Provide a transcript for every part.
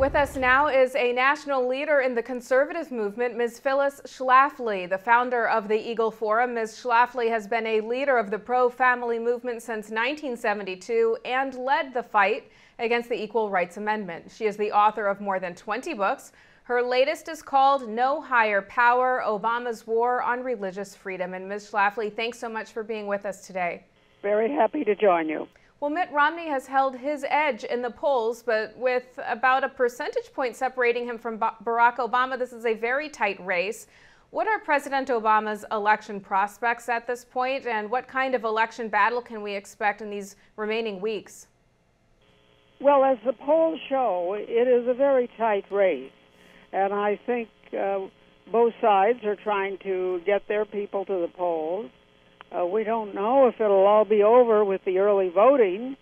With us now is a national leader in the conservative movement, Ms. Phyllis Schlafly, the founder of the Eagle Forum. Ms. Schlafly has been a leader of the pro-family movement since 1972 and led the fight against the Equal Rights Amendment. She is the author of more than 20 books. Her latest is called No Higher Power, Obama's War on Religious Freedom. And Ms. Schlafly, thanks so much for being with us today. Very happy to join you. Well, Mitt Romney has held his edge in the polls, but with about a percentage point separating him from Barack Obama, this is a very tight race. What are President Obama's election prospects at this point, and what kind of election battle can we expect in these remaining weeks? Well, as the polls show, it is a very tight race, and I think both sides are trying to get their people to the polls. We don't know if it'll all be over with the early voting,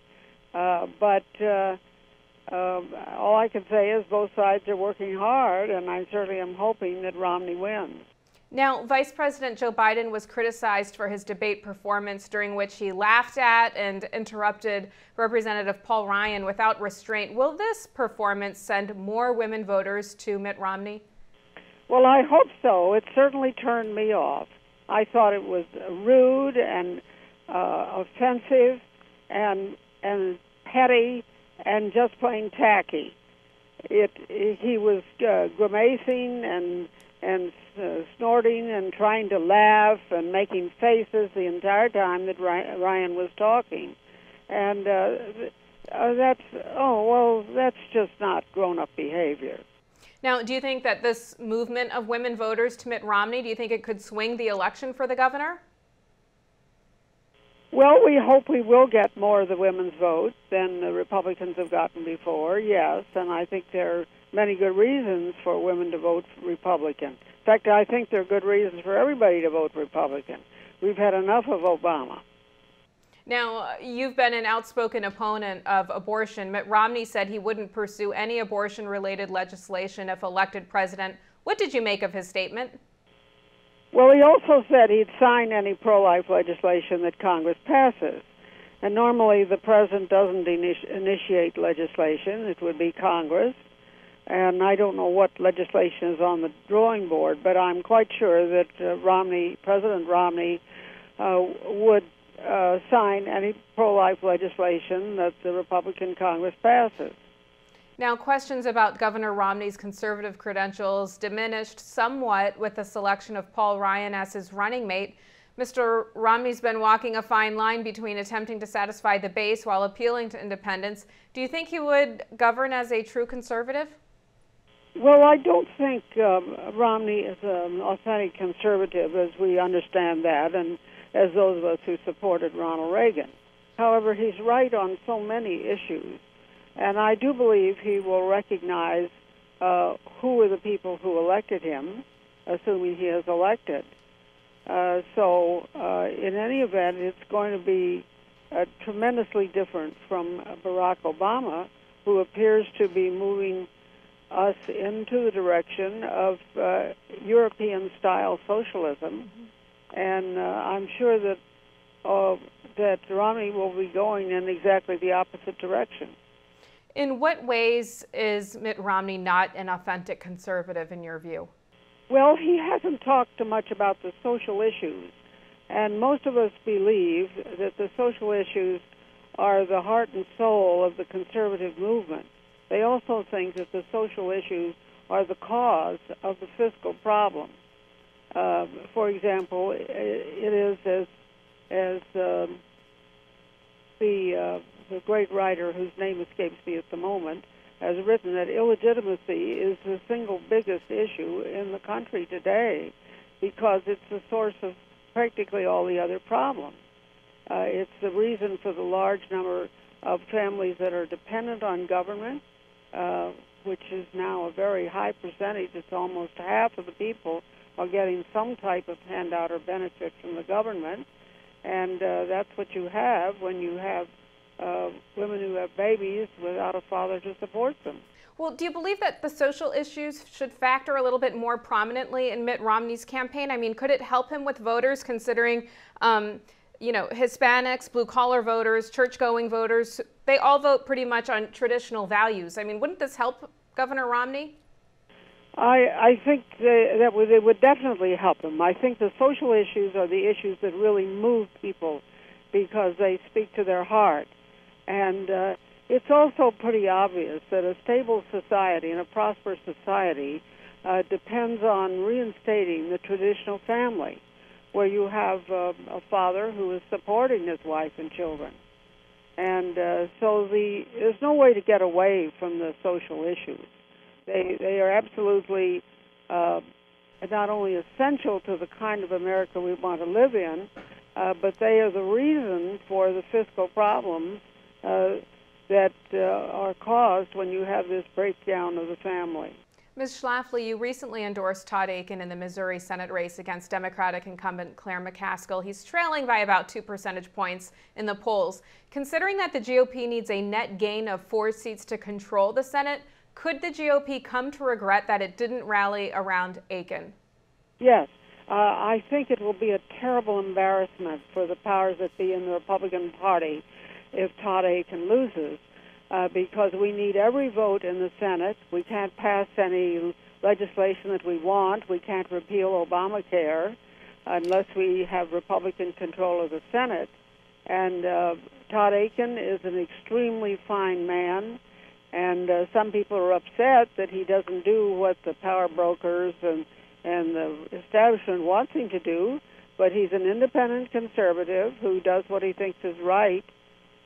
but all I can say is both sides are working hard, and I certainly am hoping that Romney wins. Now, Vice President Joe Biden was criticized for his debate performance, during which he laughed at and interrupted Representative Paul Ryan without restraint. Will this performance send more women voters to Mitt Romney? Well, I hope so. It certainly turned me off. I thought it was rude and offensive and petty and just plain tacky. He was grimacing and snorting and trying to laugh and making faces the entire time that Ryan was talking, and that's just not grown-up behavior. Now, do you think that this movement of women voters to Mitt Romney, do you think it could swing the election for the governor? Well, we hope we will get more of the women's vote than the Republicans have gotten before, yes, and I think there are many good reasons for women to vote Republican. In fact, I think there are good reasons for everybody to vote Republican. We've had enough of Obama. Now, you've been an outspoken opponent of abortion. Mitt Romney said he wouldn't pursue any abortion-related legislation if elected president. What did you make of his statement? Well, he also said he'd sign any pro-life legislation that Congress passes. And normally the president doesn't initiate legislation. It would be Congress. And I don't know what legislation is on the drawing board, but I'm quite sure that President Romney would sign any pro-life legislation that the Republican Congress passes. Now, questions about Governor Romney's conservative credentials diminished somewhat with the selection of Paul Ryan as his running mate. Mr. Romney's been walking a fine line between attempting to satisfy the base while appealing to independents. Do you think he would govern as a true conservative? Well, I don't think Romney is an authentic conservative as we understand that, and as those of us who supported Ronald Reagan. However, he's right on so many issues, and I do believe he will recognize who are the people who elected him, assuming he is elected. So in any event, it's going to be tremendously different from Barack Obama, who appears to be moving us into the direction of European-style socialism. Mm-hmm. And I'm sure that Romney will be going in exactly the opposite direction. In what ways is Mitt Romney not an authentic conservative in your view? Well, he hasn't talked too much about the social issues, and most of us believe that the social issues are the heart and soul of the conservative movement. They also think that the social issues are the cause of the fiscal problem. For example, it is as the great writer whose name escapes me at the moment has written, that illegitimacy is the single biggest issue in the country today because it's the source of practically all the other problems. It's the reason for the large number of families that are dependent on government, which is now a very high percentage. It's almost half of the people are getting some type of handout or benefit from the government, and that's what you have when you have women who have babies without a father to support them. Well, do you believe that the social issues should factor a little bit more prominently in Mitt Romney's campaign? I mean, could it help him with voters, considering, Hispanics, blue-collar voters, church-going voters, they all vote pretty much on traditional values. I mean, wouldn't this help Governor Romney? I think that they would definitely help him. I think the social issues are the issues that really move people because they speak to their heart. And it's also pretty obvious that a stable society and a prosperous society depends on reinstating the traditional family, where you have a father who is supporting his wife and children. And so there's no way to get away from the social issues. They are absolutely not only essential to the kind of America we want to live in, but they are the reason for the fiscal problems that are caused when you have this breakdown of the family. Ms. Schlafly, you recently endorsed Todd Akin in the Missouri Senate race against Democratic incumbent Claire McCaskill. He's trailing by about 2 percentage points in the polls. Considering that the GOP needs a net gain of 4 seats to control the Senate, could the GOP come to regret that it didn't rally around Akin? Yes. I think it will be a terrible embarrassment for the powers that be in the Republican Party if Todd Akin loses, because we need every vote in the Senate. We can't pass any legislation that we want. We can't repeal Obamacare unless we have Republican control of the Senate. And Todd Akin is an extremely fine man, and some people are upset that he doesn't do what the power brokers and the establishment wants him to do, but he's an independent conservative who does what he thinks is right.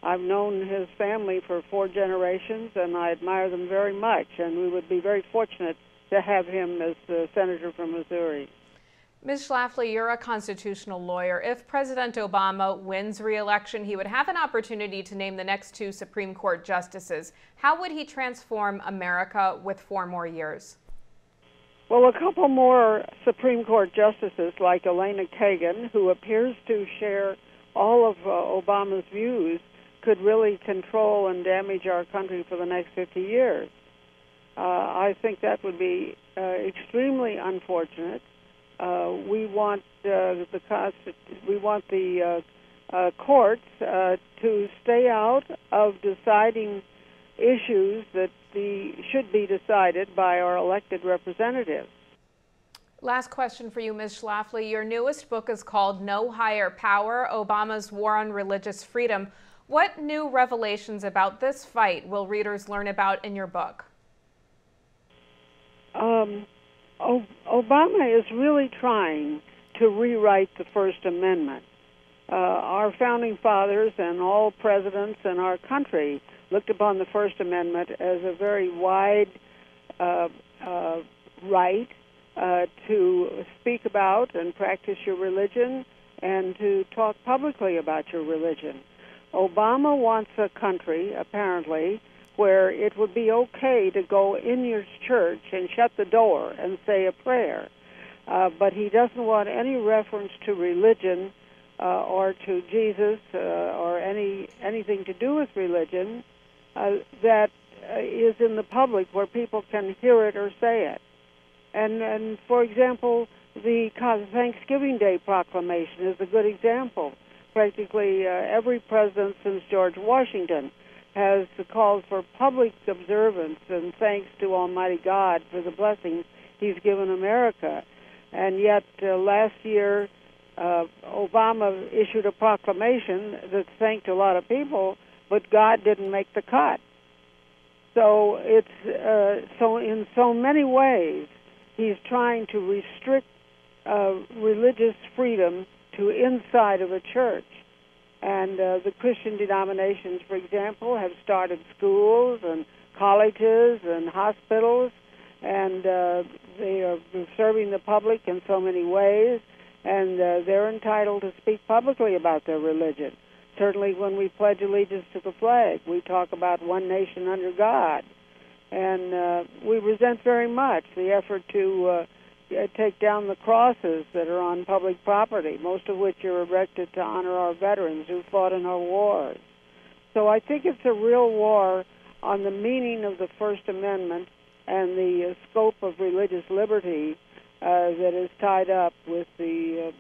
I've known his family for 4 generations, and I admire them very much, and we would be very fortunate to have him as the senator from Missouri. Ms. Schlafly, you're a constitutional lawyer. If President Obama wins re-election, he would have an opportunity to name the next 2 Supreme Court justices. How would he transform America with 4 more years? Well, a couple more Supreme Court justices, like Elena Kagan, who appears to share all of Obama's views, could really control and damage our country for the next 50 years. I think that would be extremely unfortunate. We want the courts to stay out of deciding issues that should be decided by our elected representatives. Last question for you, Ms. Schlafly. Your newest book is called No Higher Power: Obama's War on Religious Freedom. What new revelations about this fight will readers learn about in your book? Obama is really trying to rewrite the First Amendment. Our founding fathers and all presidents in our country looked upon the First Amendment as a very wide right to speak about and practice your religion and to talk publicly about your religion. Obama wants a country, apparently, where it would be okay to go in your church and shut the door and say a prayer. But he doesn't want any reference to religion or to Jesus or anything to do with religion that is in the public where people can hear it or say it. And for example, the Thanksgiving Day proclamation is a good example. Practically every president since George Washington has called for public observance and thanks to Almighty God for the blessings he's given America. And yet last year, Obama issued a proclamation that thanked a lot of people, but God didn't make the cut. So it's so in so many ways, he's trying to restrict religious freedom to inside of a church. And the Christian denominations, for example, have started schools and colleges and hospitals, and they are serving the public in so many ways, and they're entitled to speak publicly about their religion. Certainly when we pledge allegiance to the flag, we talk about one nation under God. And we resent very much the effort to take down the crosses that are on public property, most of which are erected to honor our veterans who fought in our wars. So I think it's a real war on the meaning of the First Amendment and the scope of religious liberty that is tied up with the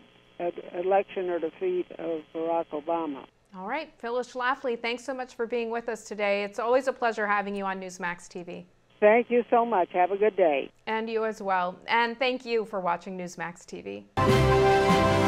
election or defeat of Barack Obama. All right, Phyllis Schlafly, thanks so much for being with us today. It's always a pleasure having you on Newsmax TV. Thank you so much. Have a good day. And you as well. And thank you for watching Newsmax TV.